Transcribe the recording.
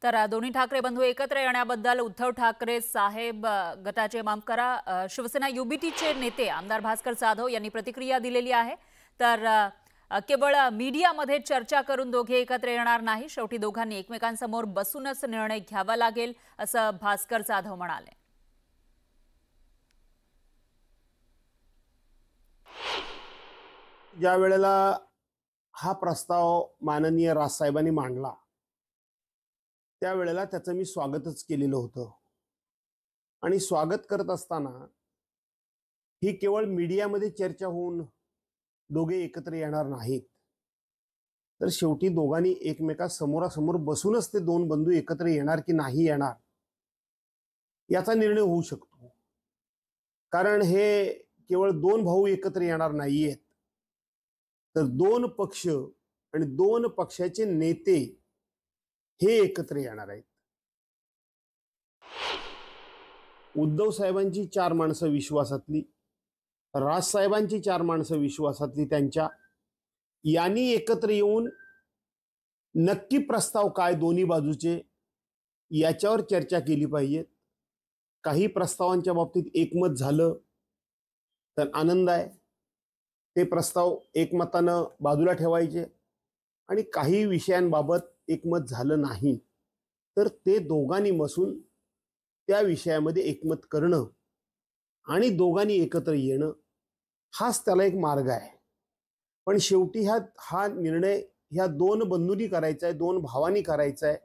तर दोन्ही ठाकरे बंधू एकत्र येण्याबद्दल उद्धव ठाकरे साहेब गटाचे माफ करा शिवसेना युबीटीचे नेते आमदार भास्कर जाधव यांनी प्रतिक्रिया दिलेली आहे। तर केवळ मीडियामध्ये चर्चा करून दोघे एकत्र येणार नाही, शेवटी दोघांनी एकमेकांसमोर बसूनच निर्णय घ्यावा लागेल असं भास्कर जाधव म्हणाले। ज्या वेळेला हा प्रस्ताव माननीय राजसाहेबांनी मांडला त्यावेळेला त्याचं मी स्वागतच केलेलं होतं आणि स्वागत करत असताना ही केवळ मीडियामध्ये चर्चा होऊन दोघे एकत्र येणार नाहीत, तर शेवटी दोघांनी एकमेका समोरासमोर बसूनच ते दोन बंधू एकत्र येणार की नाही येणार याचा निर्णय होऊ शकतो। कारण हे केवळ दोन भाऊ एकत्र येणार नाहीयेत, तर दोन पक्ष आणि दोन पक्षाचे नेते हे एकत्र येणार आहेत। उद्धव साहेबांची 4 माणसं विश्वासातली, राजसाहेबांची 4 माणसं विश्वासातली त्यांच्या यांनी एकत्र येऊन नक्की प्रस्ताव काय दोन्ही बाजूचे याच्यावर चर्चा केली पाहिजे। काही प्रस्तावांच्या बाबतीत एकमत झालं तर आनंद आहे, ते प्रस्ताव एकमतानं बाजूला ठेवायचे आणि काही विषयांबाबत एकमत झालं नाही तर ते दोघांनी बसून त्या विषयामध्ये एकमत करणं आणि दोघांनी एकत्र येणं हाच त्याला एक मार्ग आहे। पण शेवटी हा निर्णय ह्या दोन बंधूंनी करायचा आहे, दोन भावांनी करायचा आहे।